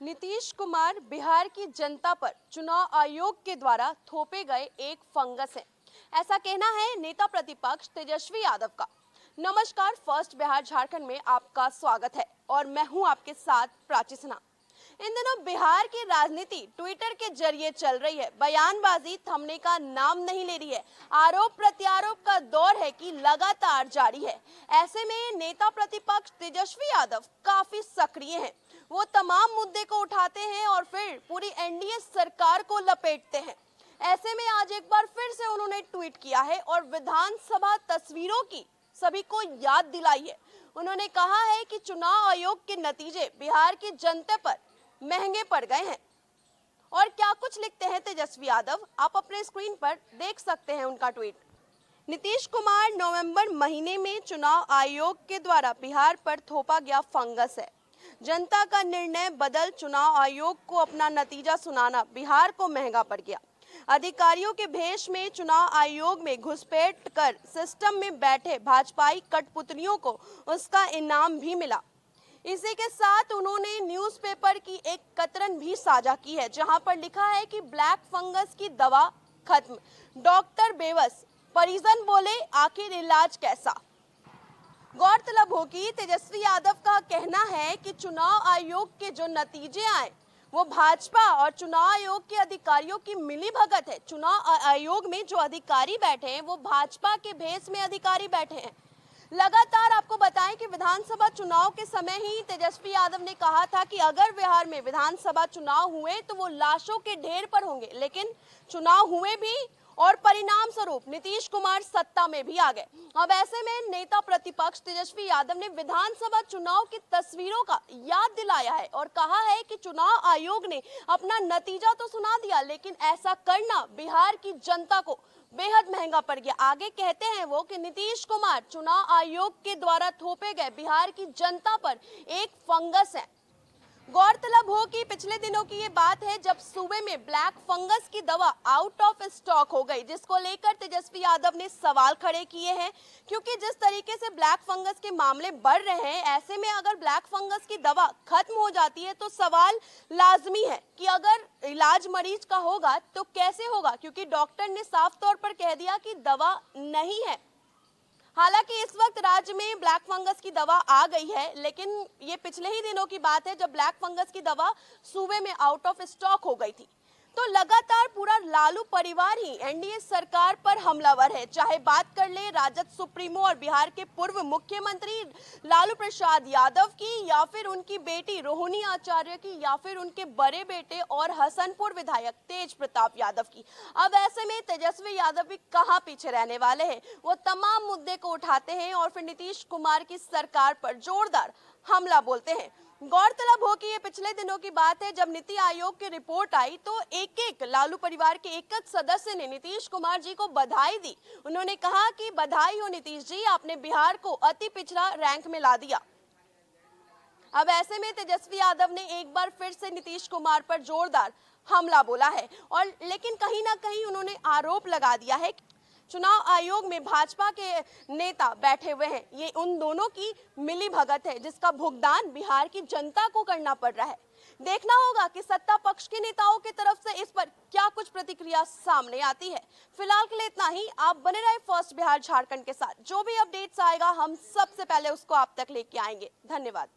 नीतीश कुमार बिहार की जनता पर चुनाव आयोग के द्वारा थोपे गए एक फंगस है। ऐसा कहना है नेता प्रतिपक्ष तेजस्वी यादव का। नमस्कार, फर्स्ट बिहार झारखंड में आपका स्वागत है और मैं हूं आपके साथ प्राची सिन्हा। इन दिनों बिहार की राजनीति ट्विटर के जरिए चल रही है। बयानबाजी थमने का नाम नहीं ले रही है। आरोप प्रत्यारोप का दौर है कि लगातार जारी है। ऐसे में नेता प्रतिपक्ष तेजस्वी यादव काफी सक्रिय हैं। वो तमाम मुद्दे को उठाते हैं और फिर पूरी एनडीए सरकार को लपेटते हैं। ऐसे में आज एक बार फिर से उन्होंने ट्वीट किया है और विधानसभा तस्वीरों की सभी को याद दिलाई है। उन्होंने कहा है कि चुनाव आयोग के नतीजे बिहार की जनता पर महंगे पड़ गए हैं। और क्या कुछ लिखते हैं तेजस्वी यादव, आप अपने स्क्रीन पर देख सकते हैं उनका ट्वीट। नीतीश कुमार नवंबर महीने में चुनाव आयोग के द्वारा बिहार पर थोपा गया फंगस है। जनता का निर्णय बदल चुनाव आयोग को अपना नतीजा सुनाना बिहार को महंगा पड़ गया। अधिकारियों के भेष में चुनाव आयोग में घुसपैठ कर सिस्टम में बैठे भाजपाई कठपुतलियों को उसका इनाम भी मिला। इसी के साथ उन्होंने न्यूज़पेपर की एक कतरन भी साझा की है, जहां पर लिखा है कि ब्लैक फंगस की दवा खत्म, डॉक्टर बेबस, परिजन बोले आखिर इलाज कैसा। गौरतलब हो कि तेजस्वी यादव का कहना है कि चुनाव आयोग के जो नतीजे आए वो भाजपा और चुनाव आयोग के अधिकारियों की मिलीभगत है। चुनाव आयोग में जो अधिकारी बैठे हैं वो भाजपा के भेष में अधिकारी बैठे हैं। लगातार आपको बताएं कि विधानसभा चुनाव के समय ही तेजस्वी यादव ने कहा था कि अगर बिहार में विधानसभा चुनाव हुए तो वो लाशों के ढेर पर होंगे, लेकिन चुनाव हुए भी और परिणाम स्वरूप नीतीश कुमार सत्ता में भी आ गए। अब ऐसे में नेता प्रतिपक्ष तेजस्वी यादव ने विधानसभा चुनाव की तस्वीरों का याद दिलाया है और कहा है कि चुनाव आयोग ने अपना नतीजा तो सुना दिया, लेकिन ऐसा करना बिहार की जनता को बेहद महंगा पड़ गया। आगे कहते हैं वो कि नीतीश कुमार चुनाव आयोग के द्वारा थोपे गए बिहार की जनता पर एक फंगस है। गौरतलब हो कि पिछले दिनों की ये बात है जब सूबे में ब्लैक फंगस की दवा आउट ऑफ स्टॉक हो गई, जिसको लेकर तेजस्वी यादव ने सवाल खड़े किए हैं। क्योंकि जिस तरीके से ब्लैक फंगस के मामले बढ़ रहे हैं, ऐसे में अगर ब्लैक फंगस की दवा खत्म हो जाती है तो सवाल लाजमी है कि अगर इलाज मरीज का होगा तो कैसे होगा, क्योंकि डॉक्टर ने साफ तौर पर कह दिया कि दवा नहीं है। हालांकि इस वक्त राज्य में ब्लैक फंगस की दवा आ गई है, लेकिन ये पिछले ही दिनों की बात है जब ब्लैक फंगस की दवा सूबे में आउट ऑफ स्टॉक हो गई थी। तो लगातार पूरा लालू परिवार ही एनडीए सरकार पर हमलावर है। चाहे बात कर ले राजद सुप्रीमो और बिहार के पूर्व मुख्यमंत्री लालू प्रसाद यादव की, या फिर उनकी बेटी रोहिणी आचार्य की, या फिर उनके बड़े बेटे और हसनपुर विधायक तेज प्रताप यादव की। अब ऐसे में तेजस्वी यादव भी कहां पीछे रहने वाले हैं। वो तमाम मुद्दे को उठाते हैं और फिर नीतीश कुमार की सरकार पर जोरदार हमला बोलते हैं। गौरतलब हो कि ये पिछले दिनों की बात है जब नीति आयोग की रिपोर्ट आई तो एक लालू परिवार के एक सदस्य ने नीतीश कुमार जी को बधाई दी। उन्होंने कहा कि बधाई हो नीतीश जी, आपने बिहार को अति पिछड़ा रैंक में ला दिया। अब ऐसे में तेजस्वी यादव ने एक बार फिर से नीतीश कुमार पर जोरदार हमला बोला है और लेकिन कहीं ना कहीं उन्होंने आरोप लगा दिया है चुनाव आयोग में भाजपा के नेता बैठे हुए हैं। ये उन दोनों की मिलीभगत है जिसका भुगतान बिहार की जनता को करना पड़ रहा है। देखना होगा कि सत्ता पक्ष के नेताओं की तरफ से इस पर क्या कुछ प्रतिक्रिया सामने आती है। फिलहाल के लिए इतना ही। आप बने रहे फर्स्ट बिहार झारखंड के साथ। जो भी अपडेट्स आएगा हम सबसे पहले उसको आप तक लेके आएंगे। धन्यवाद।